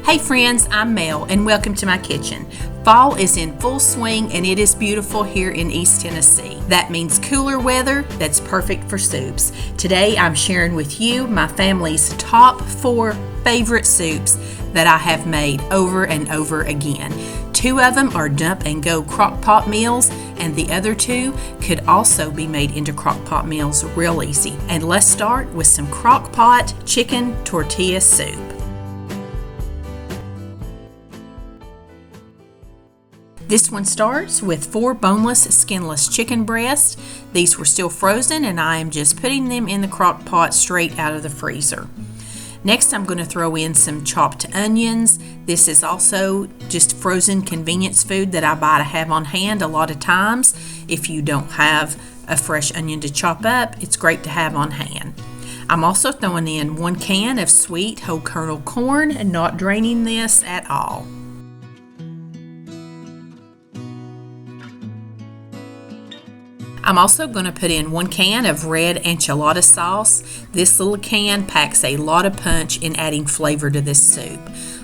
Hey friends, I'm Mel and welcome to my kitchen. Fall is in full swing and it is beautiful here in East Tennessee. That means cooler weather that's perfect for soups. Today I'm sharing with you my family's top 4 favorite soups that I have made over and over again. 2 of them are dump and go Crockpot meals, and the other 2 could also be made into Crockpot meals real easy. And let's start with some Crockpot chicken tortilla soup. This one starts with 4 boneless, skinless chicken breasts. These were still frozen and I am just putting them in the crock pot straight out of the freezer. Next, I'm going to throw in some chopped onions. This is also just frozen convenience food that I buy to have on hand a lot of times. If you don't have a fresh onion to chop up, it's great to have on hand. I'm also throwing in 1 can of sweet whole kernel corn and not draining this at all. I'm also going to put in 1 can of red enchilada sauce. This little can packs a lot of punch in adding flavor to this soup.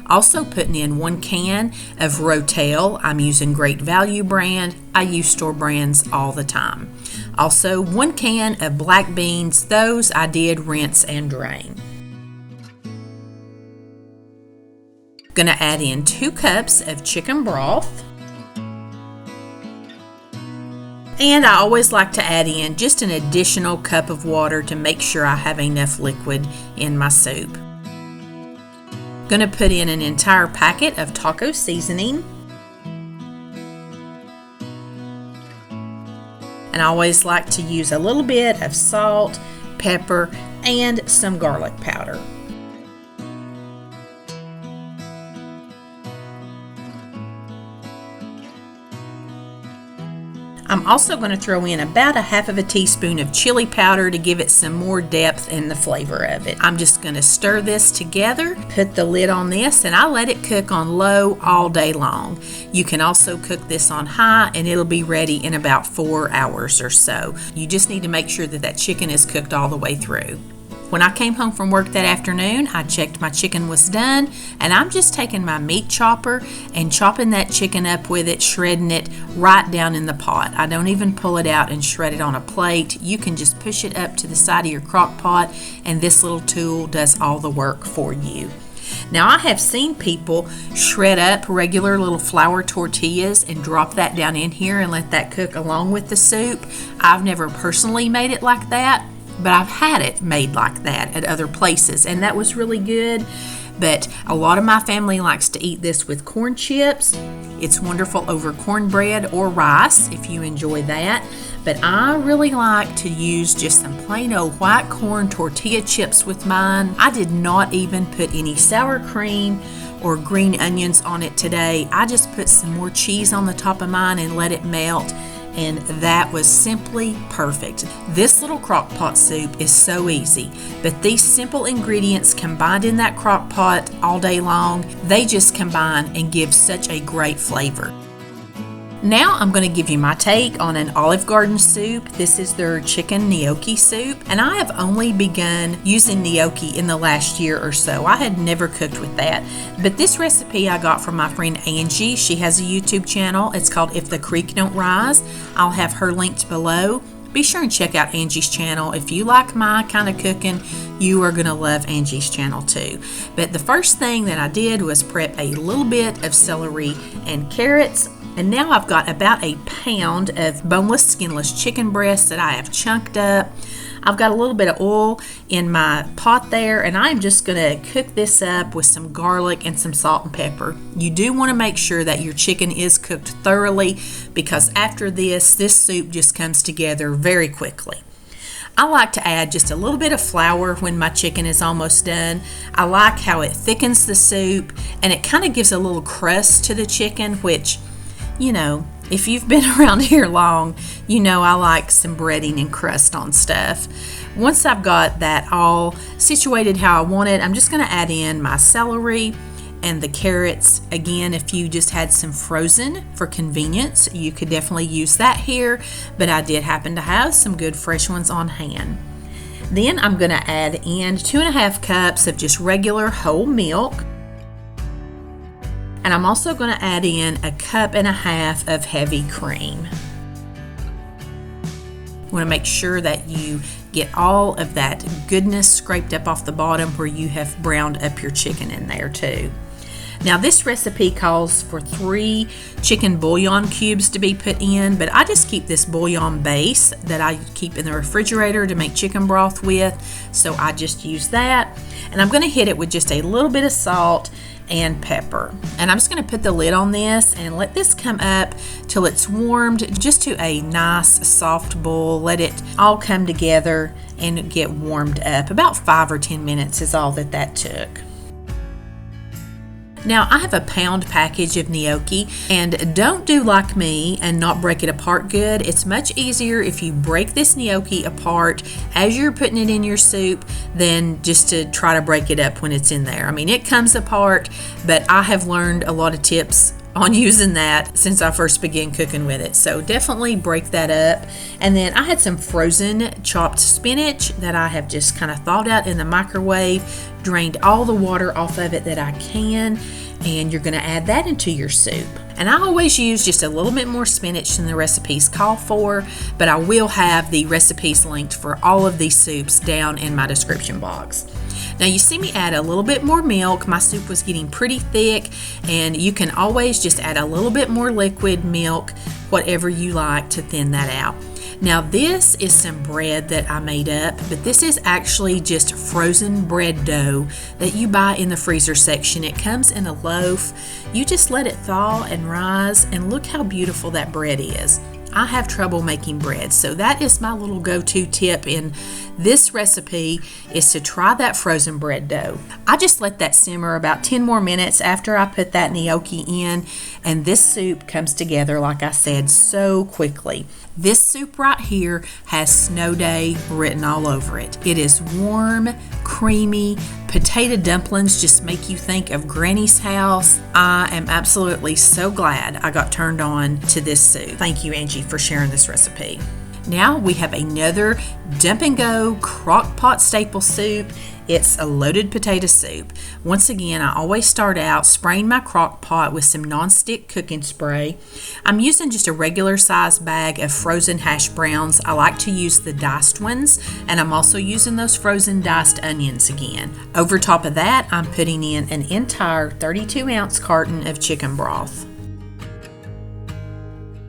Also putting in 1 can of Rotel. I'm using Great Value brand. I use store brands all the time. Also 1 can of black beans. Those I did rinse and drain. Going to add in 2 cups of chicken broth. And I always like to add in just an additional cup of water to make sure I have enough liquid in my soup. Going to put in an entire packet of taco seasoning. And I always like to use a little bit of salt, pepper, and some garlic powder. I'm also going to throw in about 1/2 teaspoon of chili powder to give it some more depth in the flavor of it. I'm just going to stir this together, put the lid on this, and I let it cook on low all day long. You can also cook this on high and it'll be ready in about 4 hours or so. You just need to make sure that that chicken is cooked all the way through. When I came home from work that afternoon, I checked my chicken was done, and I'm just taking my meat chopper and chopping that chicken up with it, shredding it right down in the pot. I don't even pull it out and shred it on a plate. You can just push it up to the side of your crock pot, and this little tool does all the work for you. Now, I have seen people shred up regular little flour tortillas and drop that down in here and let that cook along with the soup. I've never personally made it like that, but I've had it made like that at other places, and that was really good. But a lot of my family likes to eat this with corn chips. It's wonderful over cornbread or rice if you enjoy that. But I really like to use just some plain old white corn tortilla chips with mine. I did not even put any sour cream or green onions on it today. I just put some more cheese on the top of mine and let it melt. And that was simply perfect. This little crock pot soup is so easy, but these simple ingredients combined in that crock pot all day long, they just combine and give such a great flavor. Now I'm going to give you my take on an Olive Garden soup. This is their chicken gnocchi soup, and I have only begun using gnocchi in the last year or so. I had never cooked with that, but this recipe I got from my friend Angie. She has a YouTube channel. It's called If the Creek Don't Rise. I'll have her linked below. Be sure and check out Angie's channel. If you like my kind of cooking, you are going to love Angie's channel too. But the first thing that I did was prep a little bit of celery and carrots. And now I've got about 1 pound of boneless, skinless chicken breasts that I have chunked up. I've got a little bit of oil in my pot there, and I'm just going to cook this up with some garlic and some salt and pepper. You do want to make sure that your chicken is cooked thoroughly, because after this soup just comes together very quickly. I like to add just a little bit of flour when my chicken is almost done. I like how it thickens the soup, and it kind of gives a little crust to the chicken, which, you know, if you've been around here long, you know I like some breading and crust on stuff. Once I've got that all situated how I want it, I'm just going to add in my celery and the carrots. Again, if you just had some frozen for convenience, you could definitely use that here, but I did happen to have some good fresh ones on hand. Then I'm going to add in 2.5 cups of just regular whole milk. And I'm also going to add in 1.5 cups of heavy cream. You want to make sure that you get all of that goodness scraped up off the bottom where you have browned up your chicken in there too. Now this recipe calls for 3 chicken bouillon cubes to be put in, but I just keep this bouillon base that I keep in the refrigerator to make chicken broth with, so I just use that. And I'm going to hit it with just a little bit of salt and pepper. And I'm just going to put the lid on this and let this come up till it's warmed just to a nice soft boil. Let it all come together and get warmed up. About 5 or 10 minutes is all that took. Now I have a pound package of gnocchi, and don't do like me and not break it apart good. It's much easier if you break this gnocchi apart as you're putting it in your soup than just to try to break it up when it's in there. I mean, it comes apart, but I have learned a lot of tips on using that since I first began cooking with it. So definitely break that up. And then I had some frozen chopped spinach that I have just kind of thawed out in the microwave, drained all the water off of it that I can, and you're going to add that into your soup. And I always use just a little bit more spinach than the recipes call for, but I will have the recipes linked for all of these soups down in my description box. Now you see me add a little bit more milk. My soup was getting pretty thick, and you can always just add a little bit more liquid milk, whatever you like, to thin that out. Now this is some bread that I made up, but this is actually just frozen bread dough that you buy in the freezer section. It comes in a loaf. You just let it thaw and rise, and look how beautiful that bread is. I have trouble making bread, so that is my little go-to tip in this recipe, is to try that frozen bread dough. I just let that simmer about 10 more minutes after I put that gnocchi in, and this soup comes together, like I said, so quickly. This soup right here has Snow Day written all over it. It is warm, creamy. Potato dumplings just make you think of Granny's house. I am absolutely so glad I got turned on to this soup. Thank you, Angie, for sharing this recipe. Now we have another dump and go Crockpot staple soup. It's a loaded potato soup. Once again, I always start out spraying my Crockpot with some non-stick cooking spray. I'm using just a regular size bag of frozen hash browns. I like to use the diced ones, and I'm also using those frozen diced onions again. Over top of that, I'm putting in an entire 32-ounce carton of chicken broth.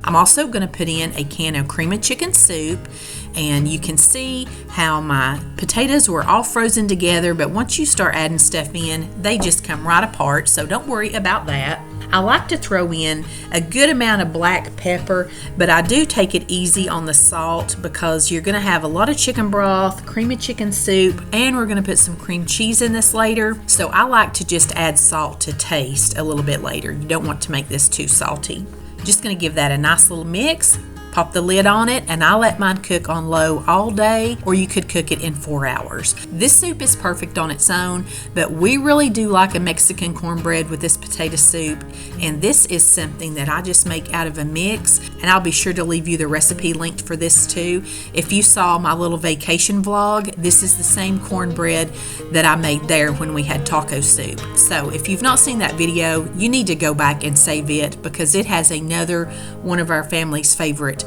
I'm also going to put in a can of cream of chicken soup, and you can see how my potatoes were all frozen together, but once you start adding stuff in, they just come right apart, so don't worry about that. I like to throw in a good amount of black pepper, but I do take it easy on the salt because you're going to have a lot of chicken broth, cream of chicken soup, and we're going to put some cream cheese in this later, so I like to just add salt to taste a little bit later. You don't want to make this too salty. Just going to give that a nice little mix. Pop the lid on it, and I let mine cook on low all day, or you could cook it in 4 hours. This soup is perfect on its own, but we really do like a Mexican cornbread with this potato soup, and this is something that I just make out of a mix, and I'll be sure to leave you the recipe linked for this too. If you saw my little vacation vlog, this is the same cornbread that I made there when we had taco soup. So if you've not seen that video, you need to go back and save it, because it has another one of our family's favorite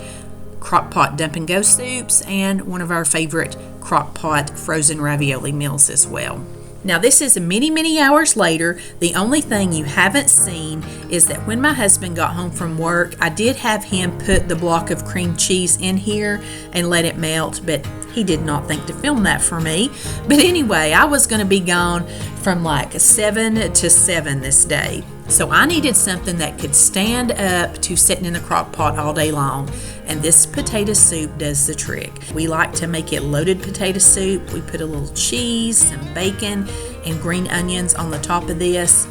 Crockpot dump and go soups and one of our favorite Crockpot frozen ravioli meals as well. Now this is many hours later. The only thing you haven't seen is that when my husband got home from work, I did have him put the block of cream cheese in here and let it melt, but he did not think to film that for me. But anyway, I was going to be gone from like 7 to 7 this day. So I needed something that could stand up to sitting in the crock pot all day long, and this potato soup does the trick. We like to make it loaded potato soup. We put a little cheese, some bacon, and green onions on the top of this.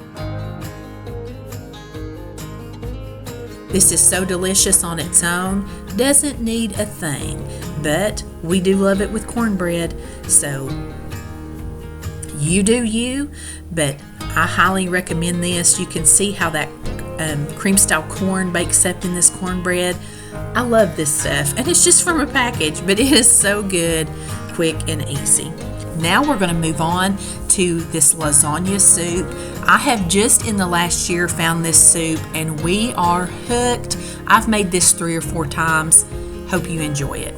This is so delicious on its own, doesn't need a thing, but we do love it with cornbread, so you do you, but I highly recommend this. You can see how that cream style corn bakes up in this cornbread. I love this stuff, and it's just from a package, but it is so good, quick and easy. Now we're going to move on to this lasagna soup. I have just in the last year found this soup and we are hooked. I've made this 3 or 4 times. Hope you enjoy it.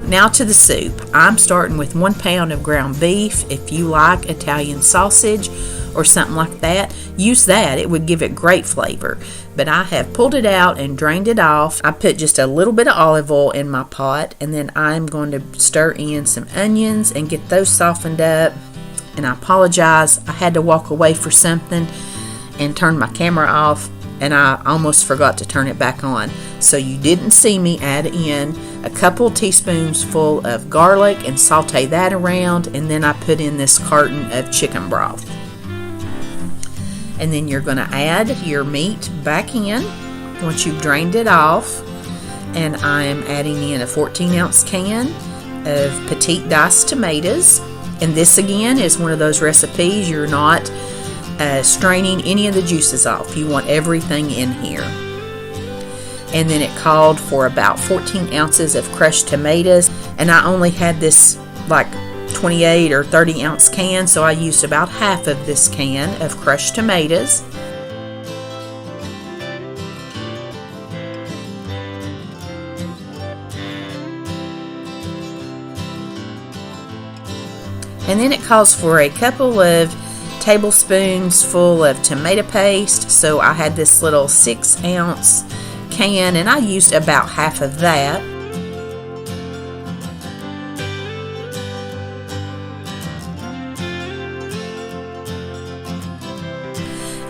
Now to the soup. I'm starting with 1 pound of ground beef. If you like Italian sausage or something like that, use that. It would give it great flavor. But I have pulled it out and drained it off. I put just a little bit of olive oil in my pot, and then I'm going to stir in some onions and get those softened up. And I apologize, I had to walk away for something and turn my camera off, and I almost forgot to turn it back on. So you didn't see me add in a couple teaspoons full of garlic and saute that around, and then I put in this carton of chicken broth. And then you're going to add your meat back in once you've drained it off. And I am adding in a 14-ounce can of petite diced tomatoes. And this again is one of those recipes you're not straining any of the juices off. You want everything in here. And then it called for about 14 ounces of crushed tomatoes. And I only had this like 28 or 30 ounce can, so I used about half of this can of crushed tomatoes. And then it calls for a couple of tablespoons full of tomato paste, so I had this little 6-ounce can and I used about half of that.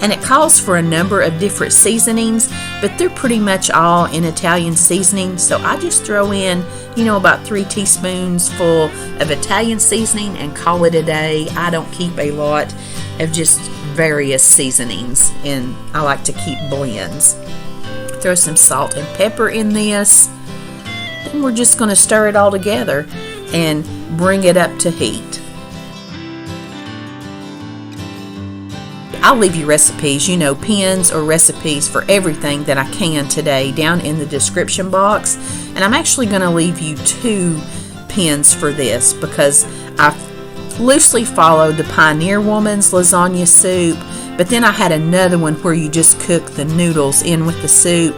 And it calls for a number of different seasonings, but they're pretty much all in Italian seasoning. So I just throw in, about 3 teaspoons full of Italian seasoning and call it a day. I don't keep a lot of just various seasonings, and I like to keep blends. Throw some salt and pepper in this. Then we're just going to stir it all together and bring it up to heat. I'll leave you recipes, pins or recipes for everything that I can today down in the description box. And I'm actually going to leave you 2 pins for this because I loosely followed the Pioneer Woman's lasagna soup, but then I had another one where you just cook the noodles in with the soup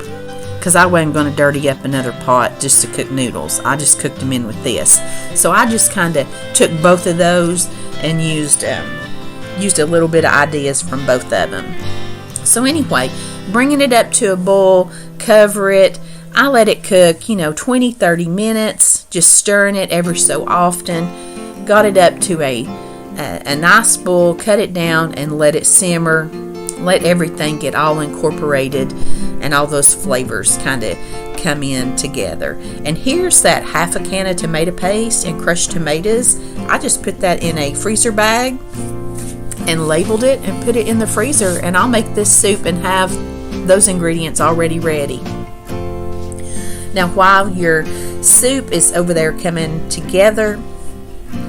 because I wasn't going to dirty up another pot just to cook noodles. I just cooked them in with this. So I just kind of took both of those and used a little bit of ideas from both of them. So anyway, bringing it up to a boil, cover it. I let it cook, 20-30 minutes, just stirring it ever so often. Got it up to a nice boil, cut it down and let it simmer. Let everything get all incorporated and all those flavors kind of come in together. And here's that half a can of tomato paste and crushed tomatoes. I just put that in a freezer bag and labeled it and put it in the freezer, and I'll make this soup and have those ingredients already ready. Now while your soup is over there coming together,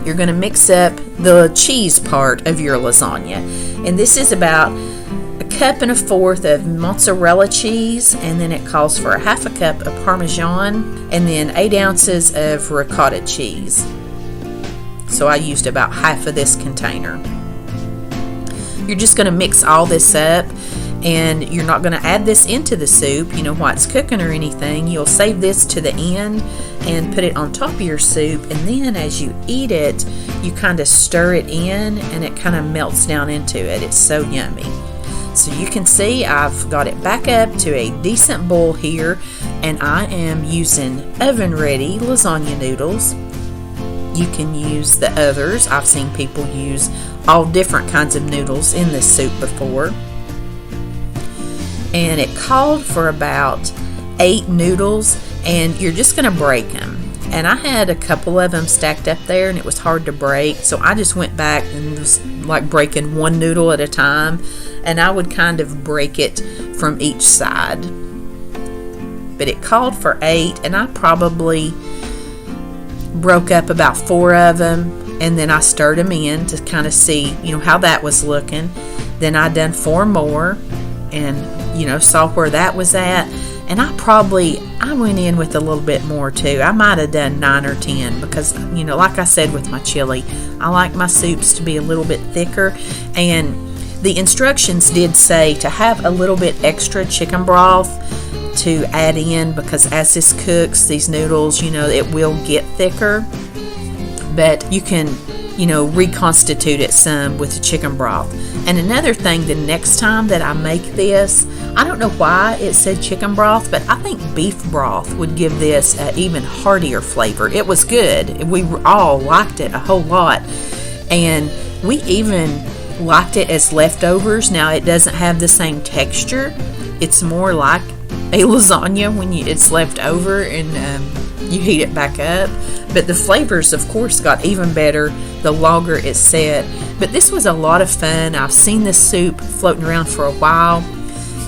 you're going to mix up the cheese part of your lasagna, and this is about 1.25 cups of mozzarella cheese, and then it calls for 1/2 cup of Parmesan, and then 8 ounces of ricotta cheese. So I used about half of this container. You're just going to mix all this up, and you're not going to add this into the soup, while it's cooking or anything. You'll save this to the end and put it on top of your soup, and then as you eat it, you kind of stir it in and it kind of melts down into it. It's so yummy. So you can see I've got it back up to a decent boil here, and I am using oven-ready lasagna noodles. You can use the others. I've seen people use all different kinds of noodles in this soup before. And it called for about 8 noodles, and you're just going to break them. And I had a couple of them stacked up there, and it was hard to break, so I just went back and was like breaking 1 noodle at a time, and I would kind of break it from each side. But it called for 8, and I probably broke up about 4 of them, and then I stirred them in to kind of see, how that was looking. Then I done 4 more and saw where that was at. And I went in with a little bit more too. I might have done 9 or 10 because, like I said with my chili, I like my soups to be a little bit thicker. And the instructions did say to have a little bit extra chicken broth to add in, because as this cooks, these noodles, it will get thicker. But you can, reconstitute it some with the chicken broth. And another thing, the next time that I make this, I don't know why it said chicken broth, but I think beef broth would give this an even heartier flavor. It was good. We all liked it a whole lot. And we even liked it as leftovers. Now, it doesn't have the same texture. It's more like a lasagna when it's left over and you heat it back up. But the flavors, of course, got even better the longer it set. But this was a lot of fun. I've seen this soup floating around for a while.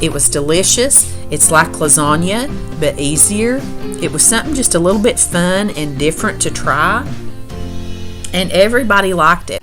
It was delicious. It's like lasagna, but easier. It was something just a little bit fun and different to try. And everybody liked it.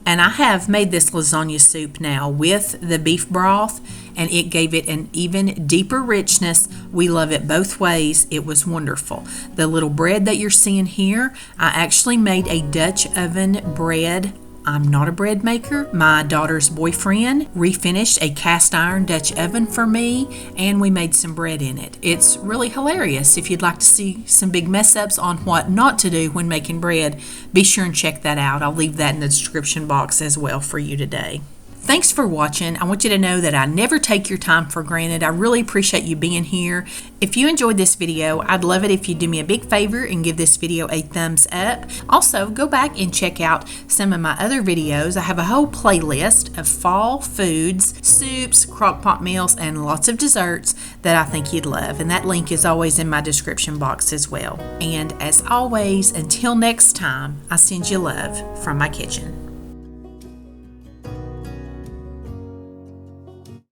And I have made this lasagna soup now with the beef broth, and it gave it an even deeper richness. We love it both ways. It was wonderful. The little bread that you're seeing here, I actually made a Dutch oven bread. I'm not a bread maker. My daughter's boyfriend refinished a cast iron Dutch oven for me, and we made some bread in it. It's really hilarious. If you'd like to see some big mess ups on what not to do when making bread, be sure and check that out. I'll leave that in the description box as well for you today. Thanks for watching. I want you to know that I never take your time for granted. I really appreciate you being here. If you enjoyed this video, I'd love it if you do me a big favor and give this video a thumbs up. Also, go back and check out some of my other videos. I have a whole playlist of fall foods, soups, crockpot meals, and lots of desserts that I think you'd love. And that link is always in my description box as well. And as always, until next time, I send you love from my kitchen.